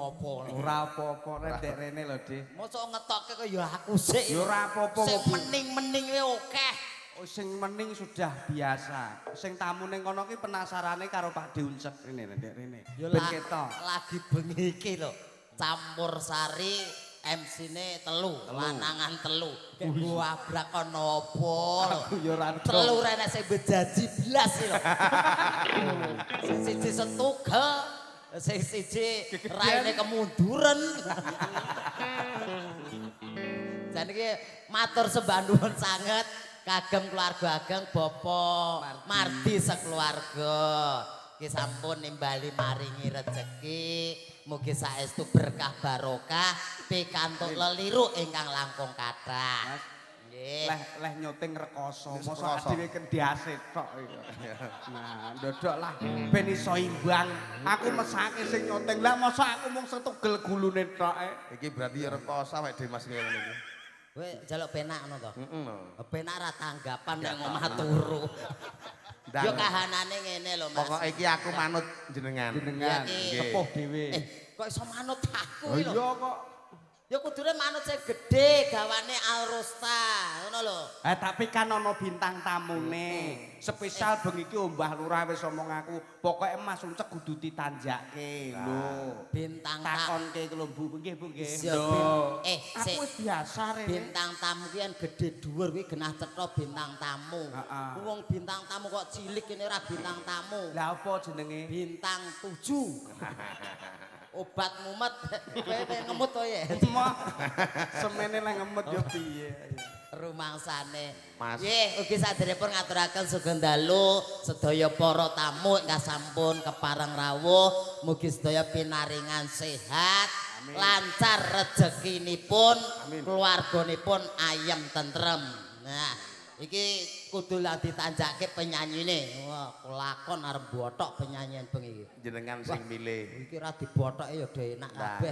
apa-apa. Ora apa-apa ndek rene lho, Dik. Mosok ngetokke kok ya aku sik. Ya ora apa-apa Sing kok. mening-mening wae akeh. Oh, sing mening sudah biasa. Sing tamu ning kono ki penasarane karo Pak Diunsek rene ndek rene. Ya Ben ketok. lagi bengi iki lho. Campur sari MC-ne telu, lanangan telu. Nggo abrak ana apa lho. Aku ya ora Telu rene sing bejaji blas lho. Sing siji setugel, sing siji raine kemunduran. Jan iki matur sembah nuwun sanget kagem keluarga ageng Bapak Mardi sekeluarga. Iki sampun nimbali maringi rejeki, mugi saestu berkah barokah pikantuk leliru ingkang langkung kathah. Nggih. Leh nyuting rekoso, mosok dhewe kendiase tok iki. Nah, ndodok lah ben iso imbang. Aku mesake sing nyuting. Lah mosok aku mung setugel gulune tok. Iki berarti ya rekoso awake dhewe Mas ngene iki. Kowe njaluk penak ngono to? Heeh. Penak ra tanggapan nek omah turu. Yo kahanane ngene lho Mas. Pokoke iki aku manut jenengan. Jenengan sepuh dhewe. Kok iso manut aku Oh lho. iya kok. Ya kudune manut sing gedhe gawane Alrosta, ngono lho. Tapi kan ana bintang tamune. Spesial bengi iki Mbah Lurah wis omong aku, pokoke Mas Uncek kudu ditanjakke lho. Bintang takonke lho Bu, nggih Bu nggih. Aku wis biasa rene. Bintang tamu ki kan gedhe dhuwur kuwi genah cetha bintang tamu. Wong bintang tamu kok cilik kene ora bintang tamu. Lah apa jenenge? Bintang 7. Obat mumet kowe ngemut to ya. Semene lek ngemut yo piye. Rumangsane. Mas. Nggih, ugi sadherepun ngaturaken sugeng dalu sedaya para tamu ingkang sampun kepareng rawuh, mugi sedaya pinaringan sehat, lancar rezekinipun, keluarganipun ayem tentrem. Nah, iki kudu lah ditanjake penyanyine. Wah, kelakon arep bothok penyanyian bengi iki. Jenengan sing milih. Iki ra dibothoke ya do enak kabeh.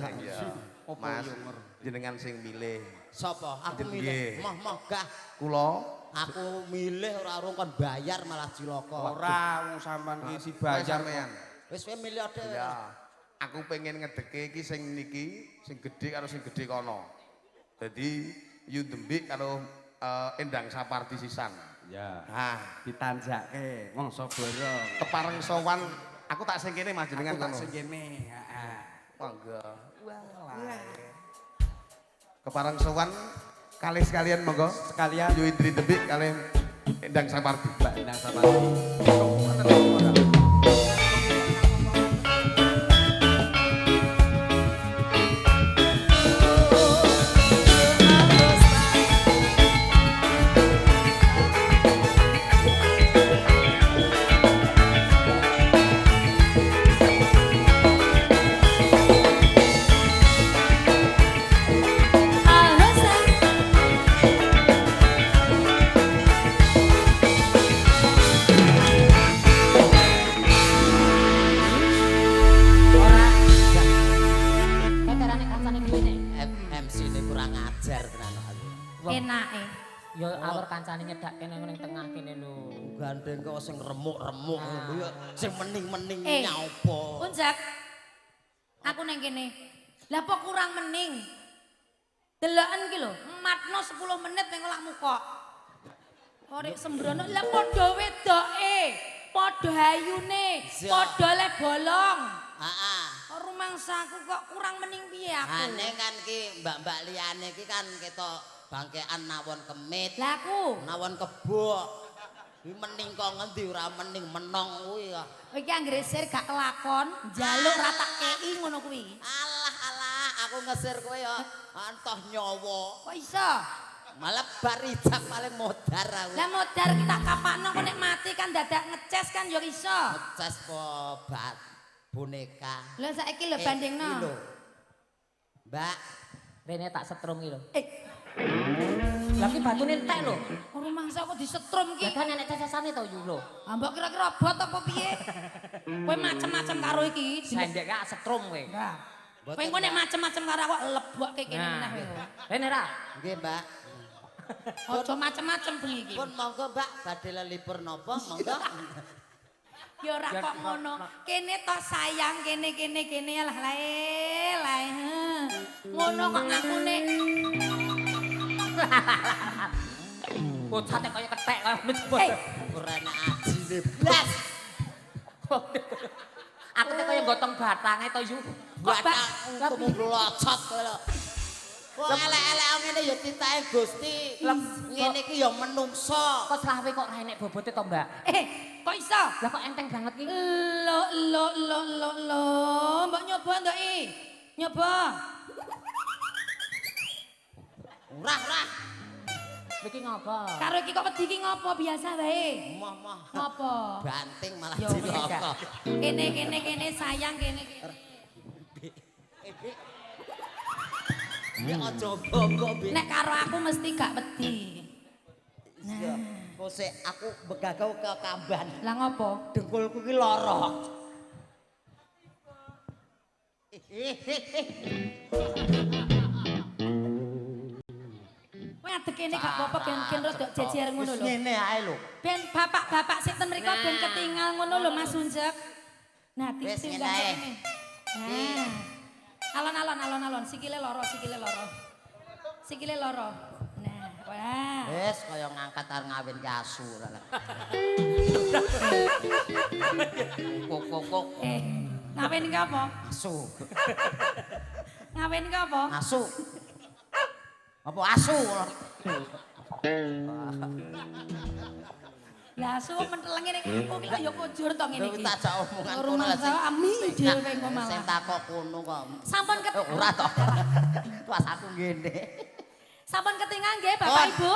Mas, jenengan sing milih. Sapa? Aku milih. Moh gah. Kula Aku milih ora urung kon bayar malah cilaka. Ora wong sampean iki dibayar sampean. Wis kowe milih dhewe. Ya. Aku pengen ngedeke iki sing niki, sing gedhe karo sing gedhe kono. Dadi Yu Dembik karo Endang Sapardi sisan. Ya. Nah, Ditanjake mongso borong. kepareng sowan aku tak sing kene Mas jenengan Aku tak kono. sing kene. Heeh. Monggo. Kepareng sowan kalih sekalian monggo. Sekalian Yu Indri Dembik kalih Endang Sapardi. Mbak Endang Sapardi. MC ini kurang ajar tenan aku. Enake. Ya awur kancane nyedak kene ning tengah kene lho. Gandeng kok sing remuk-remuk ya sing mening-mening Eh. nyapa. Unjak. Aku neng kene. Lah apa kurang mening? Deloken ki lho, matno 10 menit ning olak muka. Orek sembrono lah padha wedoke, padha hayune, padha le bolong. Heeh. Rumangsaku kok kurang mening piye aku? Ane kan ki mbak-mbak liyane ki kan ketok bangkean nawon kemit, Lah aku, nawon kebok. Kuwi mening kok ngendi ora mening menong kuwi kok. iki anggere sir gak kelakon, njaluk ra tak kei ngono kuwi. Alah, aku ngesir kowe ya antoh nyawa. Kok iso? Malah barijak paling modar aku. Lah modar kita kapakno kok nek mati kan dadak ngeces kan ya iso. Ngecas po bat boneka. Lah saiki lho bandingno. Iki lho. Mbak, Rene tak setrum iki lho. Lah ki batune entek lho. rumangsa kok disetrum ki. Ya kan enek cacasane to yu lho. Ah mbok kira-kira bot apa piye? Kowe macem-macem karo iki. Sendek gak setrum kowe. Nah. Kowe engko nek macem-macem karo aku lebokke kene meneh kowe. Rene ra. nggih Mbak. Aja macem-macem bengi iki. Pun monggo Mbak badhe lelipur napa monggo. Ya ora kok ngono. Kene to sayang kene alah lair. lae. Ngono kok ngakune. Bocate kaya kethek kaya ngono. Ora enak ajine blas. Aku teh kaya gotong batange to yu. Batang untumu blocot kowe lho. Kok elek-elek ngene ya titahe Gusti. Ngene iki ya menungso. Kok selawe kok ra enek bobote to, Mbak? Kok iso? Lah kok enteng banget ki. Lo. Mbak nyoba ndak Nyoba. Ora. Iki ngopo? Karo iki kok wedi iki ngopo biasa wae. Mah. Ngopo? Banting malah Yo, cilaka. Kene sayang kene. Ya aja bongko, Bi. Nek karo aku mesti gak wedi. Iya. Kok sik aku begagau ke kamban. Lah ngopo? Dengkulku ki lara. Kowe adek kene gak apa-apa ben rada jejer ngono Wis lho. ngene ae lho. Ben bapak-bapak sik ten mriku ben ketinggal ngono lho Mas Sunjek. Nah, Wis titik ngene ae. Nah. Alon-alon sikile loro. Sikile loro. Nah, wah. Wis kaya ngangkat arep ngawin ki asu lah. Kok. Ngawin ki apa? Asu. Ngawin ki apa? Asu. Apa asu? Lah asu mentelenge ning aku ki ya kujur to ngene Kowe iki. tak jak omongan kono Rumah lah, saya ami dhewe engko Sing malah. takok kono kok. Sampun Ora to. Pas aku ngene. Sampun ketingal nggih Bapak Kon. Ibu?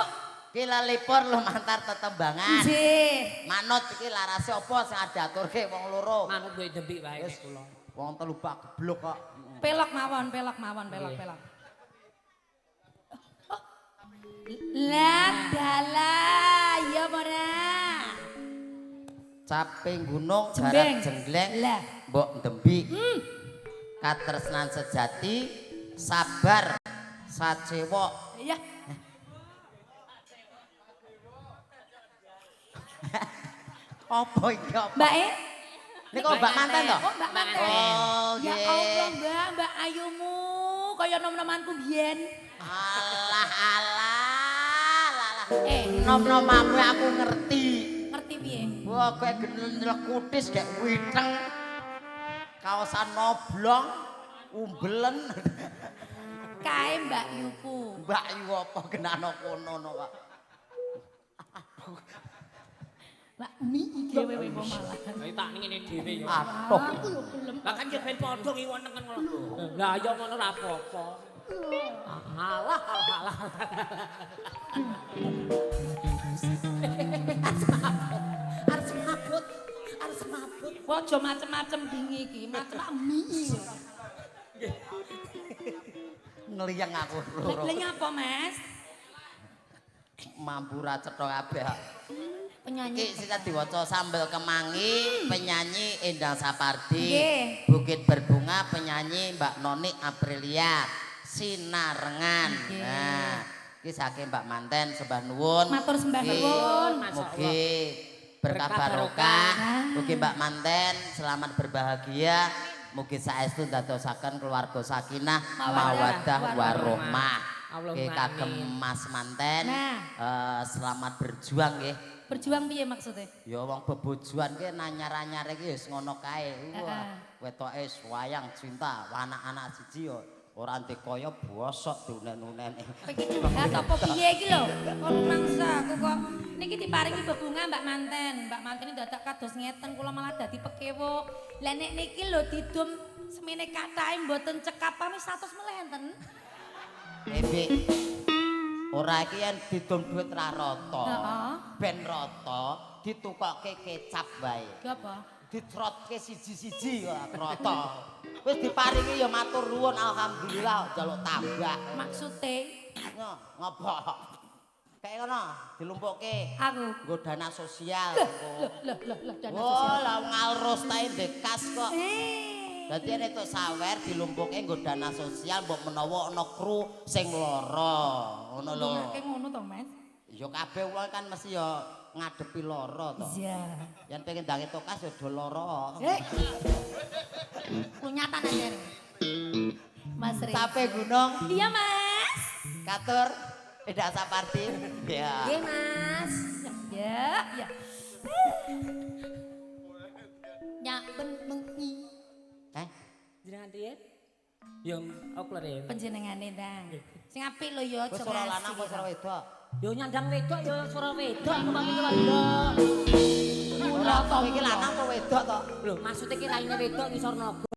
Ki lelipur lumantar tetembangan. Nggih. Manut iki larase apa sing diaturke wong loro. Manut kowe dembik wae nek kula. Wong telu bak geblok kok. Pelok mawon. Lah dalah ya ora. Caping gunung Jembeng. barat jenggleng Lah. mbok ndembi. Katresnan sejati sabar sacewok. Ya. Apa iki apa? Mbak Ini kok Mbak Manten toh? Oh, Mbak Manten. Oh, Ya nggih. Allah, Mbak Ayumu kaya nom-nomanku biyen. Alah. Nom-nom Nom-nomamu aku ngerti. ngerti piye? Wah, kowe genel kutis gak witeng. Kaosan noblong, umbelen. Kae Mbak Yuku. Mbak yu apa genano kono no, Pak. Mbak Mi dhewe kok malah. Ayo tak ngene dhewe ya. Atuh. Aku yo gelem. Lah kan yo ben padha ngiwon neken ngono. Lah ya ngono ra apa-apa. Alah. Harus mabut. Aja macem-macem bingi iki, macem Mi. Ngeliyeng aku loro. Lha nyapa, Mas? Mampu ra cetha kabeh. Penyanyi. Iki sing diwaca Sambel Kemangi, penyanyi Endang Sapardi. Nggih. Bukit Berbunga, penyanyi Mbak Noni Aprilia. Sinarengan. Nggih. Nah, iki saking Mbak Manten sembah nuwun. Matur sembah Nggih. nuwun. Mugi berkah Berkah barokah. barokah. Mugi Mbak Manten selamat berbahagia. Mugi saestu ndadosaken keluarga sakinah, mawaddah warahmah. Allahumma Nggih kagem amin. Mas Manten. Nah. Selamat berjuang nggih. Berjuang piye maksudnya? Ya wong bebojoan ki nanyar-anyar iki wis ngono kae. Wah, Heeh. wetoke wayang cinta, anak-anak siji ya ora ndek kaya bosok dunen-unene. Pengen curhat apa piye iki lho? Kok mangsa aku kok niki diparingi bebunga Mbak Manten. Mbak Manten ini dadak kados ngeten kula malah dadi pekewo. Lah nek niki lho didum semene kathahe mboten cekap pamit 100 melenten. Ebi ora iki yen didum duit ra rata. Heeh. Ben rata ditukokke kecap wae. Ki apa? Ditrotke siji-siji kok rata. Wis diparingi ya matur nuwun alhamdulillah njaluk tambah. Maksude Ngopo? Kayak ngono dilumpukke. aku. Nggo dana sosial. Lah dana Oh, sosial. lah ngalros tae bekas kok. Eh. Dadi nek tok sawer dilumpukke nggo dana sosial mbok menawa ana kru sing lara. Ngono lho. Ngomongke ngono to, Mas? Ya kabeh wong kan mesti ya ngadepi lara to. Iya. Yen pengen ndangi tokas ya do lara. Eh. Lu nyata aja. Mas Reza. Sape gunung, Iya Mas. katur, tidak saparti. Ya. Nggih Mas. Ya, ya. Nyak ben bengi. Jenengan riyen? Ya aku lere. Panjenengane ndang. Sing apik lho ya Wis aja ora ngasih. lanang wis ora wedok. Yo nyandang wedok yo suara wedok aku pamit lho. Ora to iki lanang apa wedok to? Lho maksud iki raine wedok ngisor naga.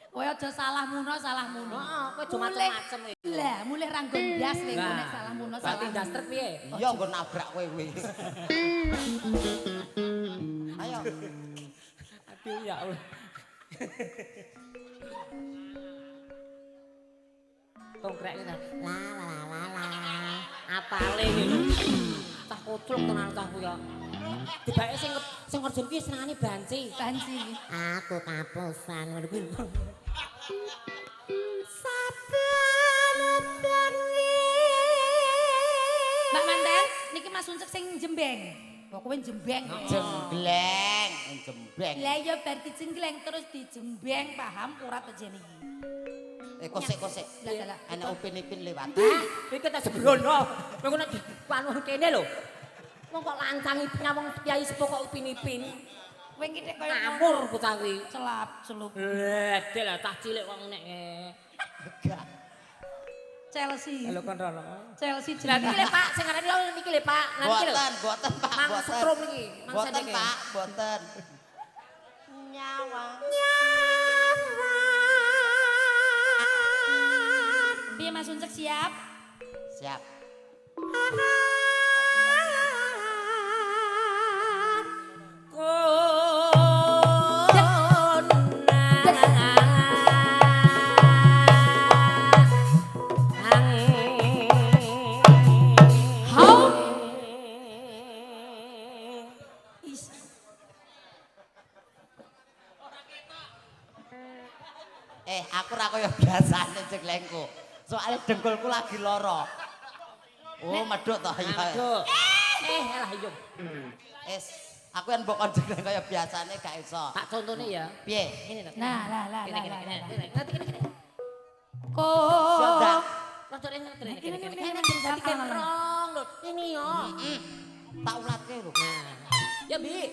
Kowe aja salah muno, salah muno. Heeh, kowe aja macem-macem kowe. Lah, mulih ra nggon ndas kowe Lah, nek salah muno, Berarti salah. daster piye? Iya nggo nabrak kowe kuwi. Ayo. Aduh ya Allah. Tongkrek kita. La. Apale iki? Cah koclok tenan cahku ya. Dibake sing kerja iki senengane banci. Banci. Aku kapusan ngono kuwi. Mbak Manten, niki Mas Uncek sing jembeng. Kok kowe jembeng. Jembleng, jembleng. Lah ya bar dijenggleng terus dijembeng, paham ora to jen iki. Kosek-kosek. Lah. Ana upin-ipin lewat. Hah? Iki tak sebrono. Kowe nek panu kene lho. Wong kok lancangi nyawang kiai sepuh kok upin-ipin. Kowe iki nek koyo Ngamur bocah kuwi. celap celup. Ledek lah tah cilik kok nek. Enggak. Chelsea. Halo kon rono. Chelsea Lah jeneng. iki lho Pak, sing ngarani lho niki lho Pak. Nah niki lho. Boten Pak, Mang boten. setrum niki, mang Boten sedeke. Pak, boten. Nyawa. Piye Mas Uncek siap? Siap. Is. Aku ra kaya biasane jeglengku. Soale dengkulku lagi lara. Oh, medhuk to ya. Aduh. Lah iya. Aku yang mbok jegleng kaya biasane gak iso. Tak contone ya. Piye? Ini lho. Nah, lah. Kene. Nanti kene. Siap, Dak. Rada rene kene. Ini. Dadi kenrong lho. Ini yo. Tak ulatke lho. Nah. Ya, Bi.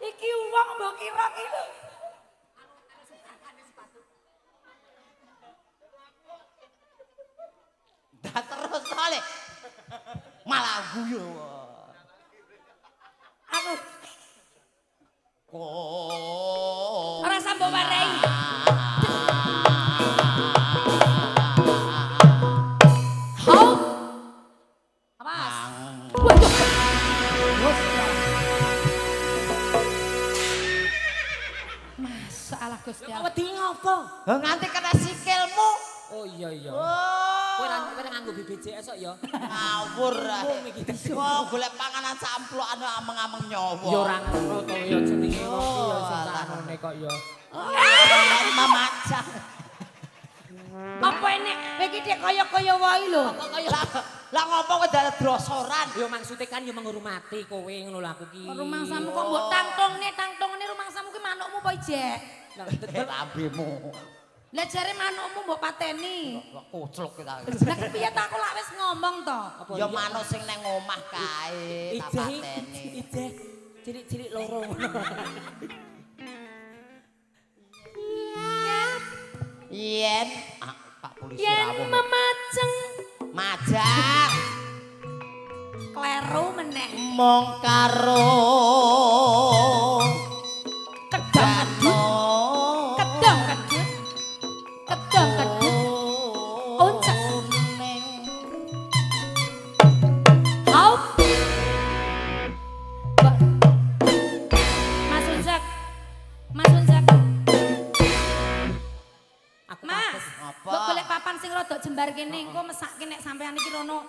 Iki wong mbok kira iki lho. Dah terus tole. Malah guyu. Aku Kok ora sambok warai. Hau. Awas. Waduh. Masalah Gusti Allah. Wedi ngopo? Nganti kena sikilmu. Oh iya. Oh. Kowe ra nganggo BPJS kok ya. Ngawur ae. Wah, golek panganan samplokan ameng-ameng nyawa. Ya ora ngono to ya jenenge wong iki ya sing kanone kok ya. Mamacak. Apa ini? Kowe iki dek kaya-kaya wae lho. Lah ngopo kowe dalah drosoran? Ya maksude kan ya menghormati kowe ngono lho aku ki. Rumangsamu kok mbok tangtongne rumangsamu ki manukmu apa ijek? Lambemu. Lah jare manukmu mbok pateni. Kucluk kita. Lah kepiye ta aku lak wis ngomong to? Ya manuk sing nang omah kae tak Ijeh, pateni. ijeh. Cilik-cilik loro. Yen Pak polisi Yen rawuh. memajeng Majak kleru meneh. mong karo Kedang kedang kedang kedut. Kedang kedut. Uncek. Hau. Mas Uncek. Mas Uncek. Aku Mas, Apa? mbok golek papan sing rada jembar kene engko mesake nek sampean iki rono.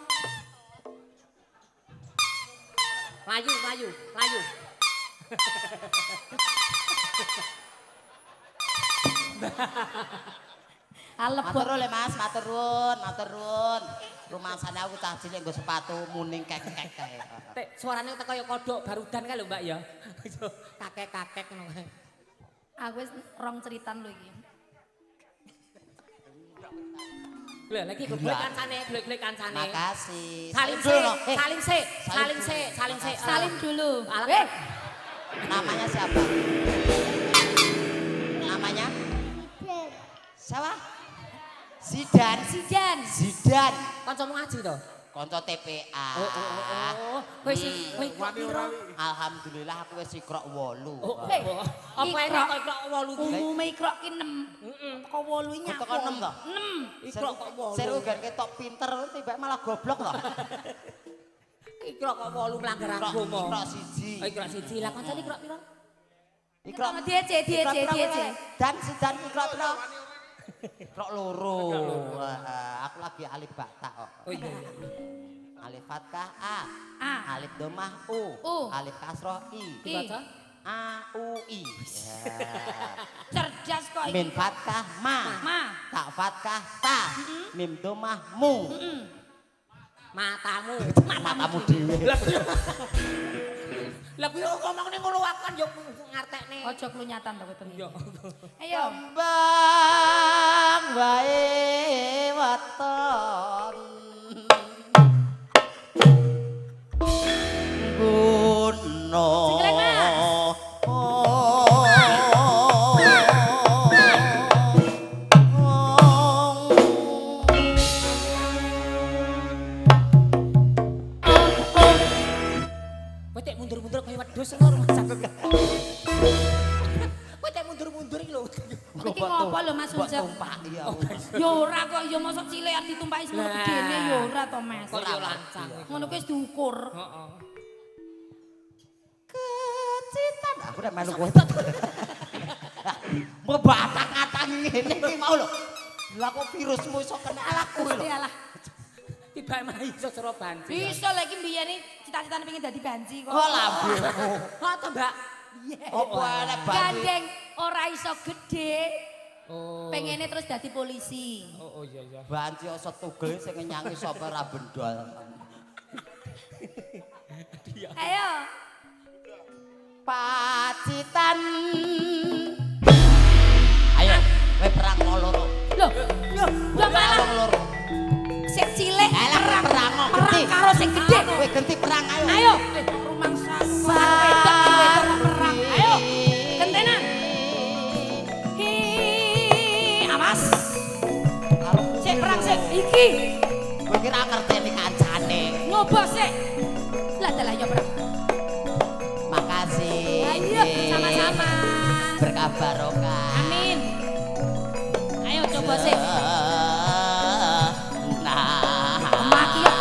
Layu. Alebot. Matur nuwun le Mas, matur nuwun, matur nuwun. Rumangsane aku cah cilik nggo sepatu muning kek-kek kae. Tek suarane tak kaya kodhok barudan kae lho Mbak ya. Kakek-kakek ngono kae. Aku wis rong ceritan lho iki. Lha lagi glek kancane. Makasih. Salim dulu, sik, no. salim sik, salim sik, salim sik. Salim dulu. Alah. Namanya siapa? Namanya? Siapa? Zidan. Sidan. Zidan. Kancamu ngaji to? Kanca TPA. Oh. Kowe sing kowe piro? Alhamdulillah aku wis ikrok 8. Hei, Apa enak kok ikrok 8 ki? Umume ikrok ki 6. Teko 8 iki Kok 6 to? 6. Ikrok kok 8. Seru gan ketok pinter tiba malah goblok to. Ikrok kok 8 melanggar Ikrok agama. ikrok siji. Oh, ikrok siji. Lah kancane ikrok piro? Ikrok Diece. Dan Zidan ikrok piro? Ikrok 2. Wah, aku lagi alif bata kok. Oh iya. Alif fathah A. A. Alif dhammah U. U. Alif kasroh I. Dibaca? A U I. Cerdas kok iki. Min fathah ma. Ma. Ta fathah ta. Mim dhammah mu. Matamu. Matamu dhewe. Lah kuwi ngomong ning ngono wae kan yo ngartekne. Ojo klunyatan to kowe Yo. Ayo. Kembang wae weton. Guno. Sing Mas. Kowe tek mundur-mundur kaya wedhus lho rumah sakit. Kowe tek mundur-mundur iki lho. Iki ngopo lho Mas Ucep? Tumpaki ya. Ya ora kok ya mosok cilik arep ditumpaki semono gedene ya ora to Mas. Kok yo lancang. Ngono kuwi wis diukur. Heeh. Kecitan. Aku udah melu kowe. Mebatang-atang ngene iki mau lho. Lah kok virusmu iso kena aku lho. Gusti Allah. Tiba mah iso cara banci. Bisa lagi mbiyen cita-citane pengen dadi banci kok. Oh lambemu. Oh to Mbak. Opo enek banci? Gandeng ora iso gede. Oh. Pengennya terus dadi polisi. Oh iya. Banci iso tugel sing nyanyi sapa ra bendol. Ayo. Pacitan. Ayo, kowe perang loro. Loh malah Perang loro. sing cilik Alah perang gede. karo sing gede. Kowe genti perang ayo. Ayo. Rumangsa wedok perang. Ayo. Gentenan. Hi, awas. Sik perang sik. Iki. Kowe kira ngerteni kancane. Ngopo sik. Lah dalah ya perang. Makasih. Ayo sama-sama. Berkah barokah. Amin. Ayo coba sik. Nah. Mati ya.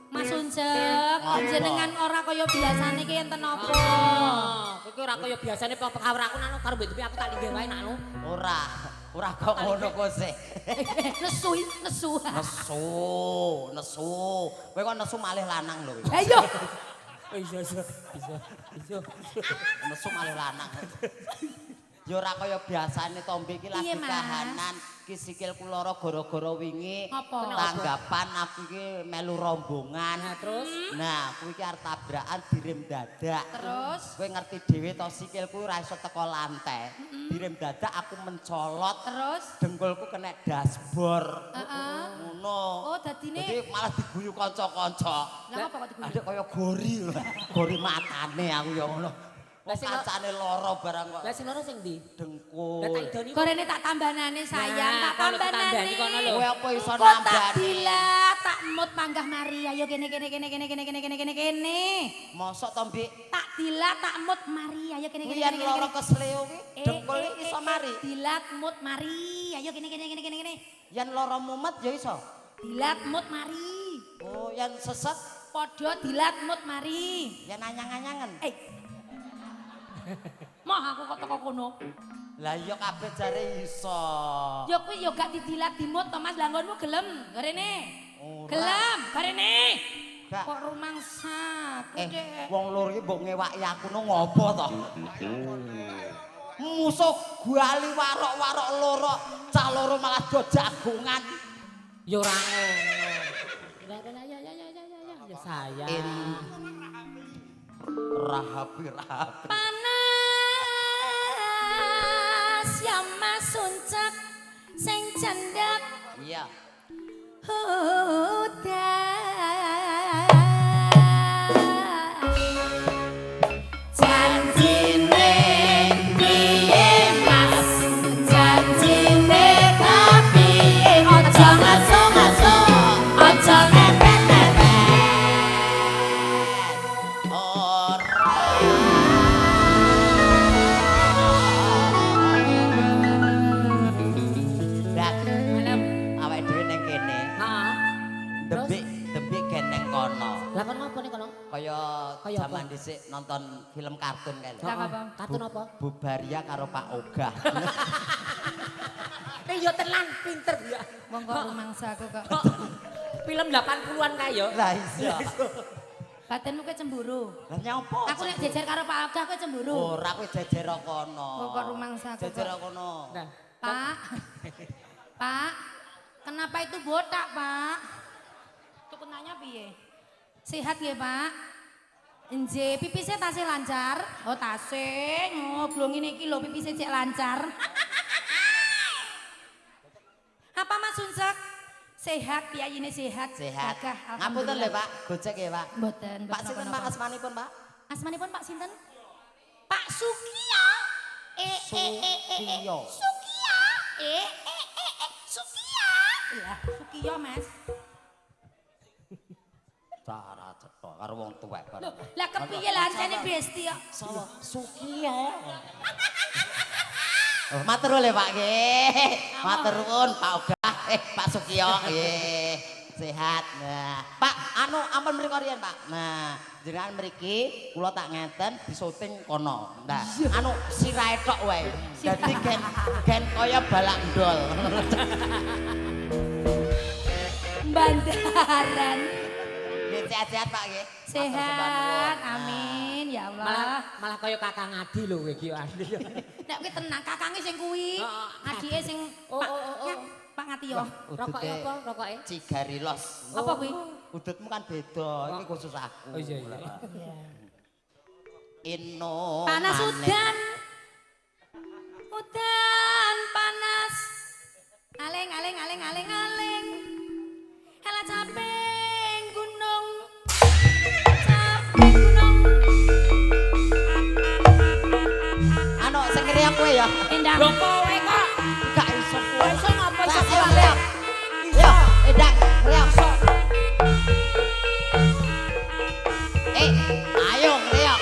Mas Uncep, jenengan ora kaya biasane ki enten apa? Kowe ki ora kaya biasane pekawur aku nang karo mbek aku tak linggih wae nak lu. Ora kok ngono kok sih. Nesu. Nesu. Kowe kok nesu malih lanang lho. Ayo. Iya. Nesu malih lanang. Ya ora kaya biasane to mbek iki lagi Piye, Mas? kahanan ki sikilku lara gara-gara wingi Apa? tanggapan aku iki melu rombongan. Nah, terus? Nah, kuwi iki arep tabrakan direm dadak. Terus? Kowe ngerti dhewe to sikilku ora iso teko lantai. Direm dadak aku mencolot. Terus? Dengkulku kena dashboard. Heeh. Ngono. Oh, dadine Jadi malah diguyu kanca-kanca. Lah apa kok diguyu? Adek kaya gori lho. Gori matane aku ya ngono. Lah sing Kancane lara barang kok Lah sing loro sing ndi? dengkul. Lah tak idoni. Gorene tak tambanane sayang, Nah, tak kalau tak tambanane. tambani kono lho. Kowe apa iso Kok tak nambani? dilah, tak mut panggah mari. Ayo kene. Mosok to, Mbik? Tak dilah, tak mut mari. Ayo kene. Kuwi yen lara kesleo ki dengkul iki iso mari. Dilat mut mari. Ayo kene. Yen lara mumet ya iso. Dilat mut mari. Oh, yen seset, Padha dilat mut mari. yen anyang-anyangen. Mah aku kok teko kono. Lah iya kabeh jare iso. Ya kuwi ya gak didilat dimut to Mas, lah nggonmu gelem garene. Ora. Gelem garene. Gak. Kok rumangsa Dek. Wong loro iki mbok ngewaki aku no ngopo to? Musuh guali warok-warok loro, cah loro malah do jagongan. Ya ora ngono. Ya saya. Rahapi. Panas ya Mas Suncak sing cendhek Iya. Janjine piye Mas, janjine kepiye, aja ngaso-ngaso, aja nepet-nepet. Dak, awake dhewe ning kene. Heeh. Debik gen ning kono. Lah kon ngopo nih kono? Kaya Kaya jaman apa? dhisik nonton film kartun kae lho. Lah apa? Kartun apa? Bubaria karo Pak Ogah. Ya tenan pinter ya. Wong kok rumangsa aku kok. Film 80-an kae yo. Lah iya. Batinmu ke cemburu. Lah nyapa? Aku nek jejer karo Pak Ogah kowe cemburu. Ora kowe jejer kono. Kok rumangsa aku Jejer kok. kono. Nah, Pak. Pak. Kenapa itu botak, Pak? Tukenanya piye? Sehat ya, Pak? Nje, pipisnya tasih lancar? Oh, tasih. Oh, belum ini iki lho pipisnya cek lancar. Apa Mas Suncek? Sehat, piyayine sehat. Sehat. Gagah, Ngapunten lho, alhamdulillah. Pak. Gojek ya, Pak. Mboten. Pak sinten Pak asmanipun, Pak? Asmanipun Pak sinten? Pak Sukiyo. Sukiyo. Sukiyo. Sukiyo. Lah, Sukiyo, Mas. Cara cetok karo wong tuwek kok. Loh, lah kepiye lancene besti kok? Sawa Sukiyo. Oh, matur nuwun Pak nggih. Matur nuwun Pak Ogah, Pak Sukiyo nggih. Sehat. Nah, Pak, anu ampun mriko riyen, Pak. Nah, jenengan mriki kula tak ngeten disyuting kono. Nah, anu sirahe tok wae. Dadi gen kaya balak ndol. Bandaran. Nggih sehat-sehat Pak nggih. Sehat, amin ya Allah. malah kaya Kakang Adi lho kowe iki Adi. Nek kuwi tenang, kakange sing kuwi, Heeh, adike sing Oh, Pak, oh, oh, oh. Pak Ngatiyo. Rokoke apa? Rokoke? Cigarilos. Apa kuwi? Udutmu kan beda, iki khusus aku. Oh iya iya. Inno. Panas manik. udan. Udan panas. Aleng aleng aleng aleng aleng. Hela capek gunung. Capek gunung. Anu sing ngriyak kowe ya. Endang. Lho kowe kok Gak iso kowe. iso ngapa iso Ayo ngriyak. Yo, edang ngriyak. Ayo ngriyak.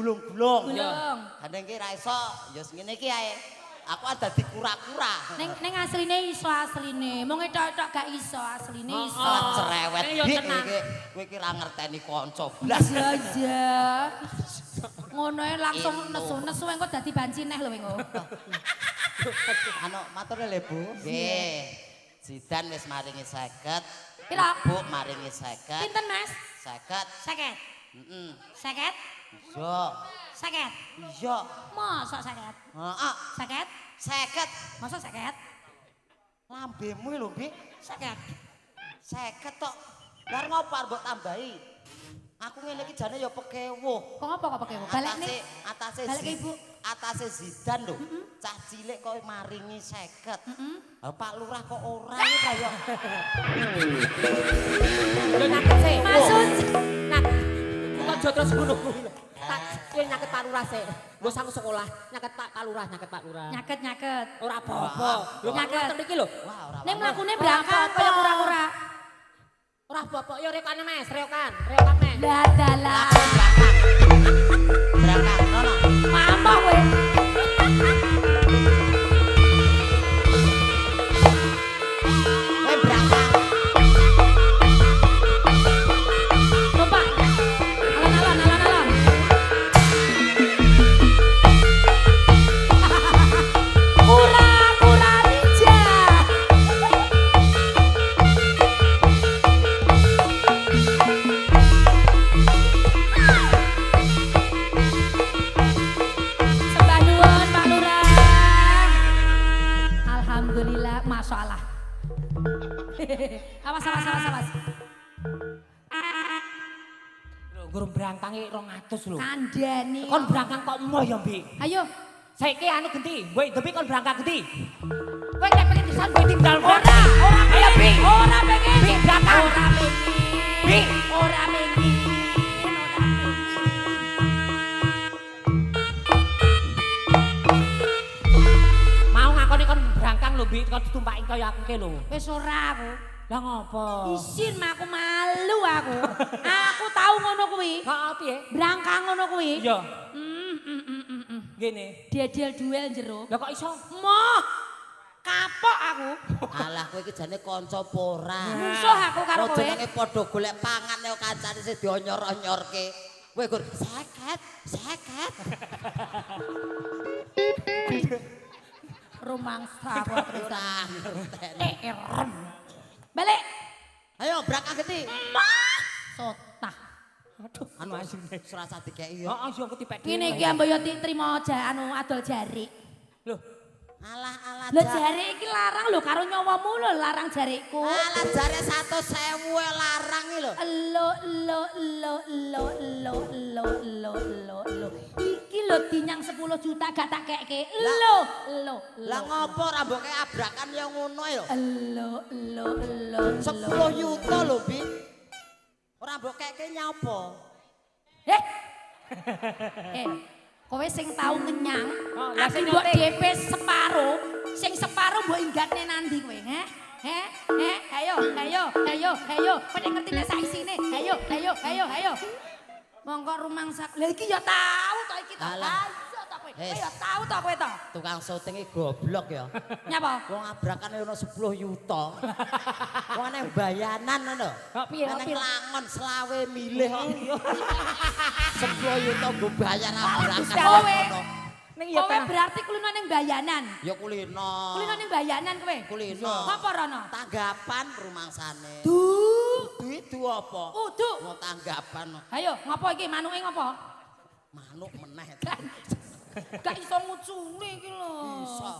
gulung-gulung. Gulung. Kadang ki ra iso, ya ngene iki ae. Aku ada di kura-kura. Ning asline iso asline. Mung etok-etok gak iso asline iso. Salah cerewet Ini ya dik tenang. iki. Kowe iki ra ngerteni kanca blas. Iya. Ngono ae langsung nesu-nesu engko dadi banci neh lho engko. Anu matur le Bu. Nggih. Zidan wis maringi 50. Pira? Bu maringi 50. Pinten Mas? 50. 50. Heeh. 50? Iya. 50. Iya. Mosok 50? Heeh. 50? 50. Mosok 50? Lambemu lho, Bi. 50. 50 tok. Lah ngopo arep mbok tambahi? Aku ngene iki jane ya pekewuh. Kok apa kok pakai balik nih? Atase Balik ke Ibu. Atase Zidan lho. Cah cilik kok maringi 50. Pak Lurah kok ora iki kaya. Lho nyaket sih. Maksud Nak. Kok aja terus ngono kuwi lho. Tak kowe nyaket Pak Lurah sih. Nggo sang sekolah, nyaket Pak Lurah, nyaket Pak Lurah. nyaket. Ora apa-apa. Lho Pak Lurah ten iki lho. Wah, ora. Ning mlakune berangkat kaya kura-kura. Ora apa-apa, yo rekane Mas, reokan Mas. Lah dalah. Berangkat. Nono. Mamah kowe. Kowe berangkat. Numpak. Alon-alon. Kura-kura ninja. Sembah nuwun Pak Lurah. Alhamdulillah, masyaallah. Awas. Lho gurung brangkange 200 lho. Kandhani. Kon brangkang kok emoh ya, Bi. Ayo. Saiki anu genti, mbok depi kon berangkat genti. Kowe nek pengen pisan mbok tinggal Ora pengen. Bi. Ora pengen. Bi, datang. Ora pengen. Bi. Ora pengen. Mau ngakoni kon brangkang lho, Bi, kon ditumpaki kaya aku ke lho. Wis ora aku. Lah ngopo? Isin mah aku malu aku. Aku tahu ngono kuwi. Kok piye? Brangkang ngono kuwi. Iya. Mm. Gini. Dedel duel jero. Lah kok iso? Moh. Kapok aku. Alah kowe iki jane kanca apa ora? Musuh aku karo kowe. Jenenge padha golek pangan karo kancane sing dionyor-onyorke. Kowe gur 50. Rumangsa aku Ora ngerteni. terem. Balik. Ayo berangkat geti. Sotah. Aduh, Anu serasa dikeki heeh, ya. yo aku dipek. Ngene iki ambo yo trimo anu adol jarik. Lho, Alah Lho jarik iki larang lho karo nyawamu lho larang jarikku. Alah jare 100.000 larang iki lho. Lo. Iki lho dinyang 10 juta gak tak keke. Lo. Lah ngopo ora mbok kek abrakan ya ngono lho. Lo. 10 juta lho, Bi. Ora mbok keke nyapa? Kowe sing tau ngenyang, Oh, lah aku sing mbok nyontek. DP separo, sing separo mbok inggatne nandi kowe, Ayo, pada ngerti nek sak isine. Ayo. Monggo rumangsa. Lah iki ya tau to iki to. Alah. Ayo to kowe. Hes. Ya tau to kowe to. Tukang syuting iki goblok ya. Nyapa? Wong abrakane ono 10 juta. Wong nang bayanan ngono. kok piye? Nang Langon selawe milih kok. 10 juta go bayar abrakan Kowe. ngono. Ning ya Kowe berarti kulino ning bayanan. Ya kulino. Kulino ning bayanan kowe. Kulino. Apa rono? Tanggapan rumangsane. Duit apa? Udu. Mau tanggapan. Ayo, ngopo iki manuke ngopo? Manuk meneh. Gak iso ngucune iki lho. Iso.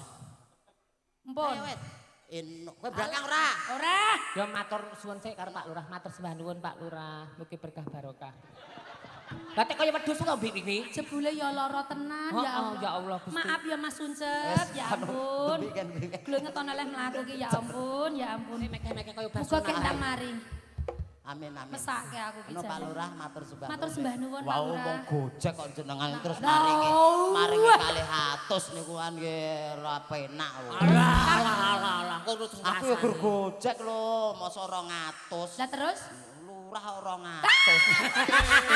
Mpun. Ayo wes. Enok. Kowe berangkat ora? Ora. Ya matur suwun sik karo Pak Lurah, matur sembah nuwun Pak Lurah, mugi berkah barokah. Lah tek kaya wedhus kok Mbik iki. Jebule ya lara tenan Oh, ya Allah. ya Allah, Gusti. Maaf ya Mas Suncep, ya ampun. Demikian. Glue ngeton oleh mlaku ki ya ampun, ya ampun. Mekeh-mekeh kaya Muga baso. kendang mari. Amin. Mesake aku ki. Ono Pak jane. Lurah matur sembah. Matur sembah nuwun Pak Wau Lurah. wong Gojek kok jenengan terus Lah, maringi wah. 200 niku kan nggih ora penak. Alah. Kok terus Aku ya gur Gojek lho, masa 200. Lah terus? lurah 200.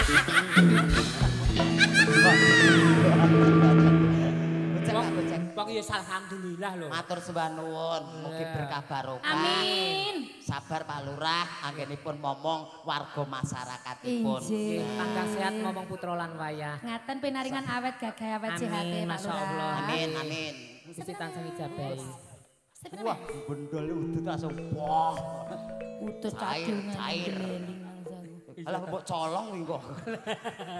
Bocek. Wong ya alhamdulillah lho. Matur sembah nuwun, mugi berkah barokah. Amin. Sabar Pak Lurah, anggenipun momong warga masyarakatipun. Injih. Tangga sehat ngomong putra lan wayah. Ngaten pinaringan awet gagah awet sehat Amin, Pak Masya Lurah. Allah. Amin, amin. Gusti tansah ijabahi. Wah, bendol udut langsung wah. Utuh Cair, cadungan cair. gleling langsung. Alah mbok colong kuwi kok.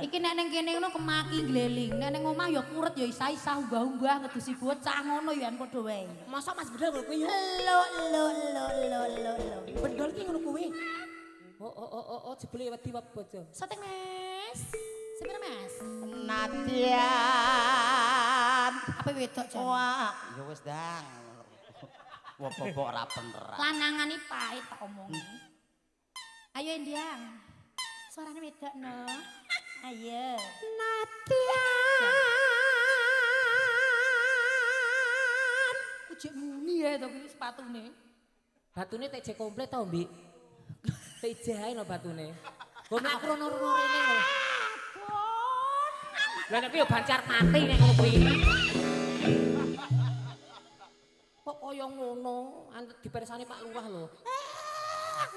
Iki nek ning kene ngono kemaki gleling, nek ning omah ya kuret ya isa-isa unggah-unggah ngedusi bocah ngono ya padha wae. Masa Mas Bendol ngono kuwi yo? Lo. Bendol ki ngono kuwi. Oh, jebule wedi bojo. Soting Mas. Sepira Mas? Nadian. Apa wedok jan? Wah, ya wis dang. Wah, bobok ora bener. Lanangane pahit tak omongi. Ayo Endiang. Suarane wedok no. Ayo. Nadian. Ujek muni ya to kuwi sepatune. Batune tak jek komplit to, Mbik. Tak jahe no batune. Kok nek rono-rono rene lho. Lah nek yo bancar mati nek ngono kuwi. Kok kaya ngono, dipersani Pak Lurah lho.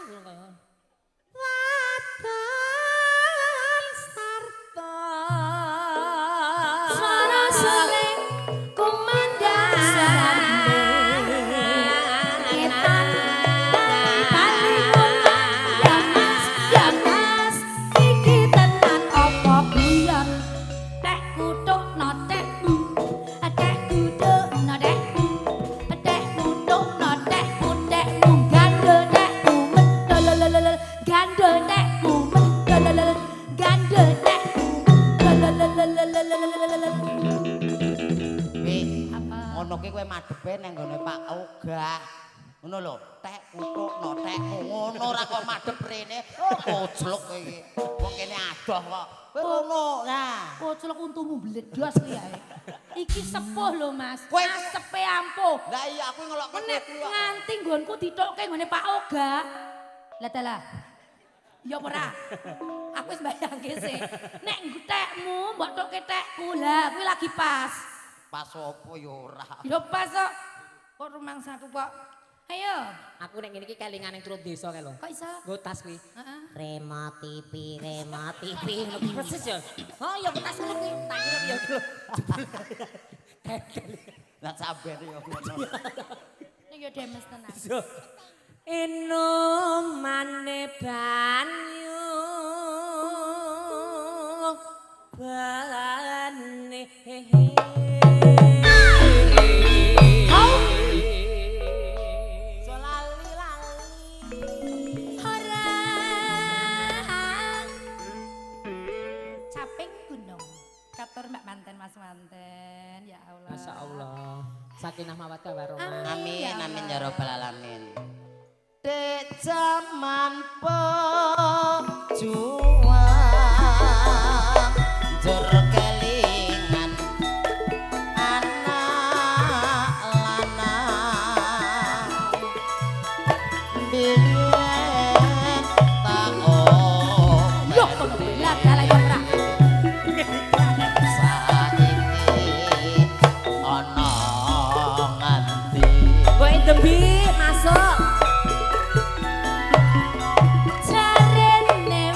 Ngono kaya. Watan sarta suara sering kumandang ngetan palipun ya mas iki tenan apa guyon tek kutuk no tekku tek kutuk no tekku tek kutuk no tekku tekku gandel tekku lelelelele gandel tekku lelelelele gandel tekku lelelelele Wi, apa ngono ki kowe madhepe nang gone Pak Ogah. Ngono lho, tek kutuk no tek ngono ora kok madhep rene. Oh, koclok kowe iki. Wong kene adoh kok. Kowe ngono. Nah, koclok untumu bledos ki ae iki sepuh lho Mas Kowe- asepe ampuh lah iya aku ngelok nek nganti nggonku ditokke ngene Pak Oga. Lah dalah. Ya ora. Aku wis bayangke sih. Nek tekmu mbok tokke tekku. Lah kuwi lagi pas. pas opo ya ora. Ya pas kok. Kok rumangsaku kok. Ayo. Aku nek ngene iki kelingan ning turut desa kae lho. Kok iso? Nggo tas kuwi. Heeh. Rema TV. Persis ya. Oh ya tas ngono kuwi. Tak kira ya lho. Lah sabar ya ngono. Nek yo demes tenan. Enung mane banyu bane Ora. Caping gunung. Katur Mbak Manten Mas Manten. Ya Allah. Masya Allah. Sakinah mawaddah warahmah. Amin, Ya amin Allah. ya rabbal alamin. Dek jaman pejuang jur kelingan anak lanang biyen tak Yo kono kuwi lah dalah yo ora. saiki ana nganti Kowe dembi masuk. Jarene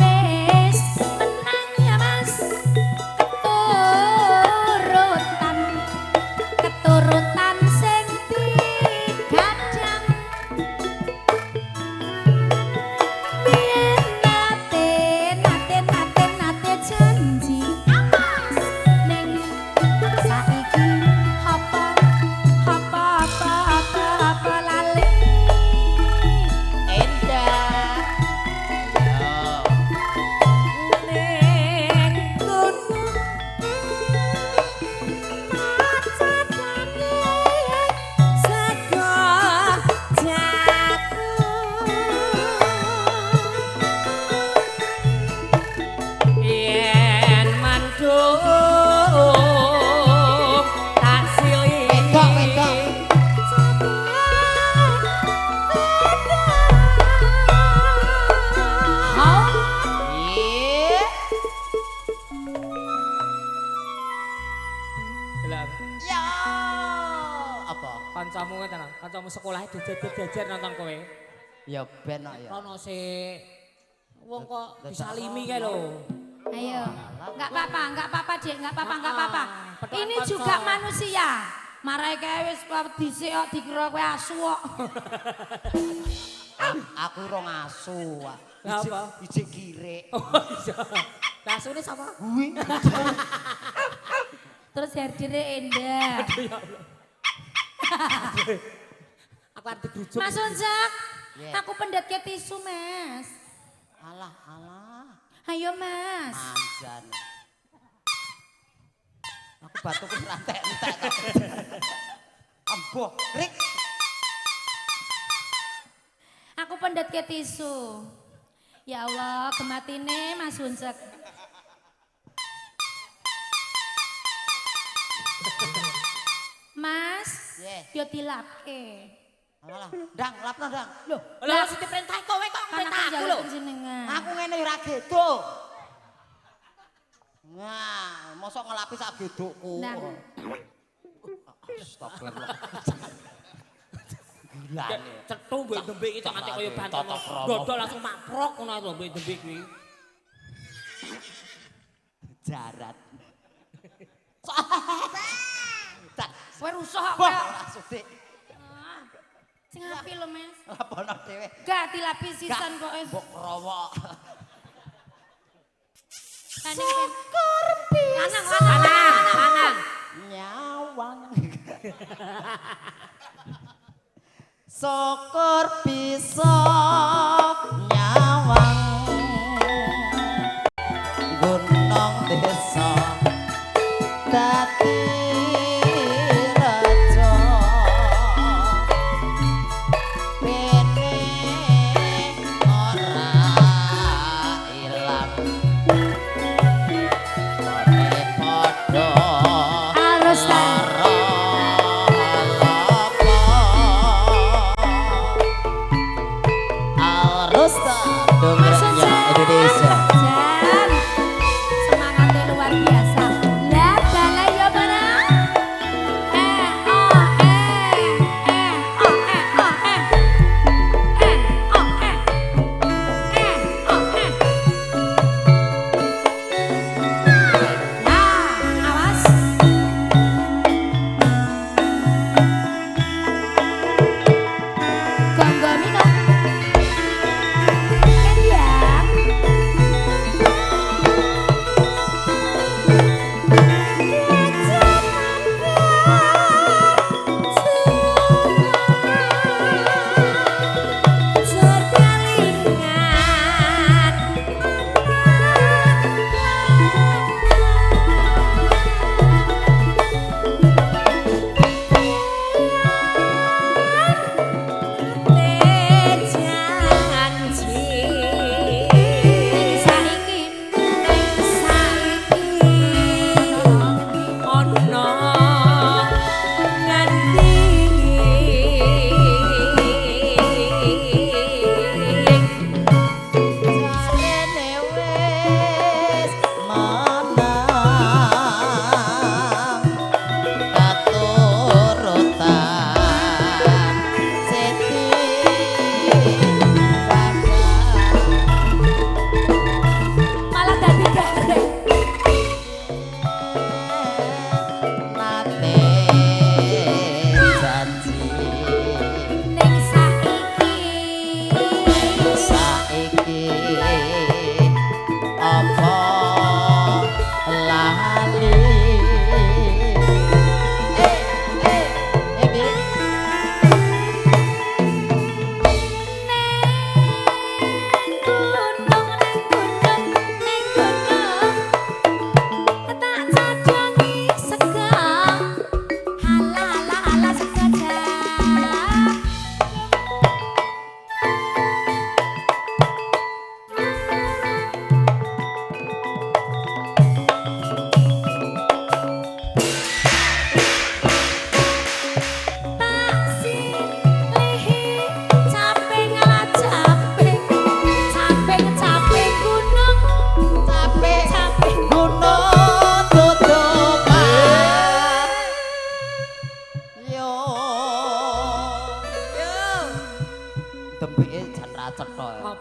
delok. Ya. Apa? Kancamu kuwi tenan, kancamu sekolah jejer-jejer nonton kowe. Ya ben kok ya. Rono sik wong kok disalimi kae lho. Ayo. Enggak apa-apa, Dik, enggak apa-apa. Petok Ini kosong. juga manusia. Marai kae wis dhisik kok dikira kowe asu kok. Aku rong asu. Wak. Lah apa? Ijik kirek. Oh iya. Lah asune sapa? Kuwi. Terus herdire endah. Ya Allah. Aku arep digrujuk. Mas Unjak, Yeah. aku pendet ke tisu, Mas. Alah. Ayo, Mas. Anjan. Aku batukku rantek-entek. Amboh, Rik. Aku pendet ke tisu. Ya Allah, gematine Mas Unjak. Mas, Yeah. yo dilapke. Alah, ndang, lapno ndang. Loh, Lah sing diperintah kowe kok kan perintah aku aku lho. njaluk jenengan. Aku ngene ora gedo. Nah, mosok ngelapi sak gedukku. Ndang. Astagfirullah. Gila nih. Cethu mbek dembe iki nganti kaya banton. Totok romo. Dodol langsung maprok ngono lho mbek dembe kuwi. Jarat. Tak, Kowe rusuh kok. wah, kowe. langsung dik. Ah, Sing api lho, Mas. Lapono dhewe. Gak dilapi sisan kok. Mbok krowok. Lanang. Nyawang. Syukur bisa nyawang gunung desa dadi raja bene ora ilang kone padha Harus tak. Mas Unjak. Indonesia. Jan. Semangatnya luar biasa. Lah, balai ya barang.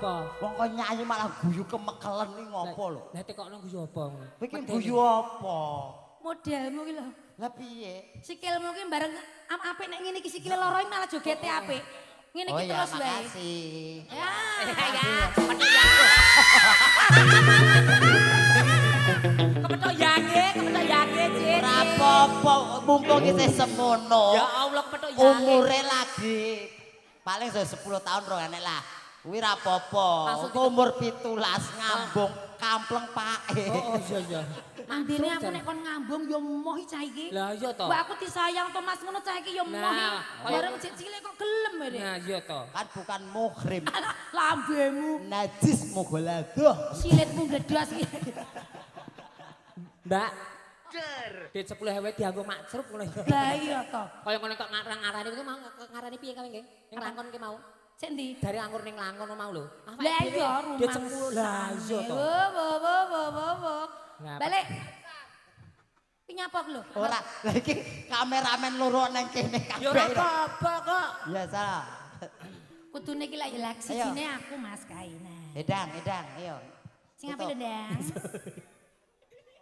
Apa? Wong kok nyanyi malah guyu kemekelen iki ngopo lho? Lah tekokno guyu apa? Iki guyu apa? Modelmu ki lho. Lah piye? Sikilmu ki bareng apik nek ngene iki sikile loro iki malah jogete apik. Ngene Oh iki ya, terus wae. makasih. Ya. Kepethuk ya. Kepethuk yange, Cik. Ora apa-apa, mumpung isih semono. Ya Allah, kepethuk yange. Umure lagi paling 10 tahun rong enek lah. Kuwi ra apa-apa. Maksud Engko umur 17 ngambung kampleng pake. Oh iya iya. Mandine aku nek kon ngambung yo moh cah iki. Lah iya to. Mbak aku disayang to Mas ngono cah iki yo moh. Nah, Bareng cilik kok gelem ya. Nah iya to. Kan bukan muhrim. Lambemu Najis mogoladoh. silitmu bledas iki. Mbak. Dit 10.000 dianggo maksruk ngono ya. Lah iya to. Kaya ngono kok ngarani kuwi mau ngarani piye kae nggih? Ning langkon ki mau. Sik ndi? Dari anggur ning langkon mau lho. Lah iya rumah. Dit 10 lah iya to. Wo. Nah, Balik. Ki nyapa lho. Ora, lah iki kameramen loro ning kene Ya ora kabeh. apa-apa kok. Ya salah. Kudune iki lak jelek sijine aku Mas Kaina. Edang, ayo. Sing apik lho, Dang.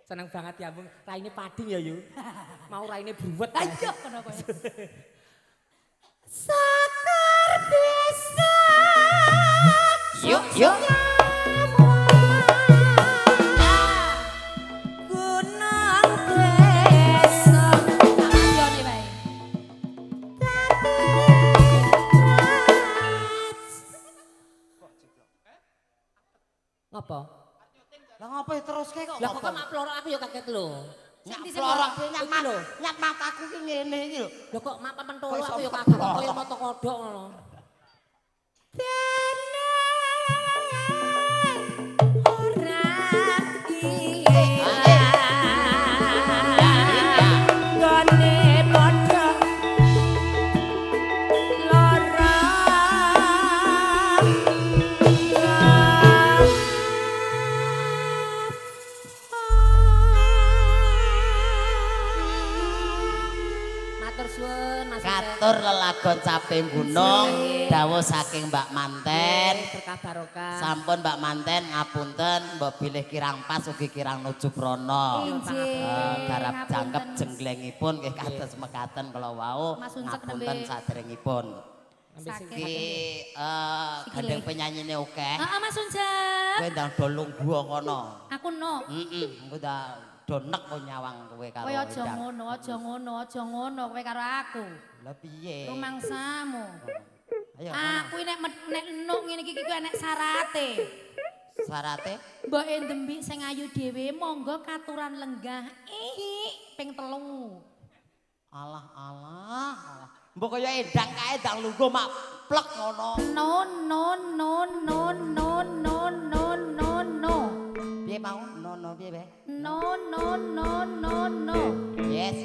Seneng banget ya Bung. Raine padi ya yo. Mau raine bruwet. Ayo kono kowe. Sakar bisa. Yuk. Gunung desa. Ayo nih bae. Ngapa? Lah ngopo teruske kok? Lah kok mak ploro aku ya kaget lho. Nyak plorok nyak mataku ki ngene iki lho. Lah kok mak pentolo aku ya kaget kok kaya mata kodhok ngono. Katur lelagon caping gunung dawuh saking Mbak Manten. Berkah barokah. Sampun Mbak Manten ngapunten mbok bilih kirang pas ugi kirang nuju prana. Garap jangkep jenglengipun nggih kados mekaten kala wau ngapunten saderengipun. Iki gandeng penyanyine akeh. Heeh Mas Uncep. Kowe ndang do lungguh kono. Aku no. Engko dak donek kok nyawang kowe karo. Kowe aja ngono kowe karo aku. Lah piye? Rumangsamu. Ayo. Aku nek enuk ngene iki kuwi enek syarate. Syarate? Mbok endembi sing ayu dhewe monggo katuran lenggah. Ping 3. Alah. Mbok kaya edang kae ndang lungguh mak plek ngono. No. Piye mau? No piye be? No. Yes.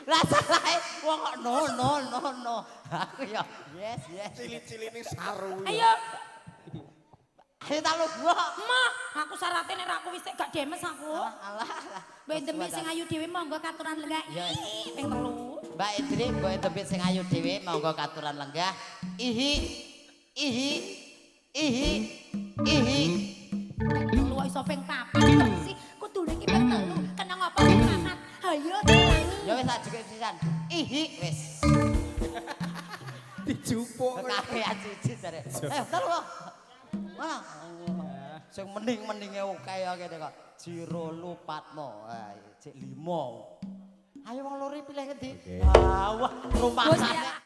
Lah salah wong kok no. Aku ya yes. Cilik-cilik saru. Ayo, Ayo tak lu gua. mah aku syarate nek aku wis gak demes aku. Alah. Mbok endembi sing ayu dhewe monggo katuran lenggah. Yes. Ping 3. Mbak Idri, mbok tebit sing ayu dhewe monggo katuran lenggah. Ihi. Lu iso ping 4 sih. Kudune iki ping 3. Kena ngapa ping 4? Hayo. Ya wis tak jukuk sisan. Ihi wis. Dijupuk. Kakean siji jare. Telu. Mana? Sing mending-mendinge akeh ya kene kok. Jiro Lupatmo. Ha, cek 5. Ayo wong loro pilih ngendi? Wah, rumah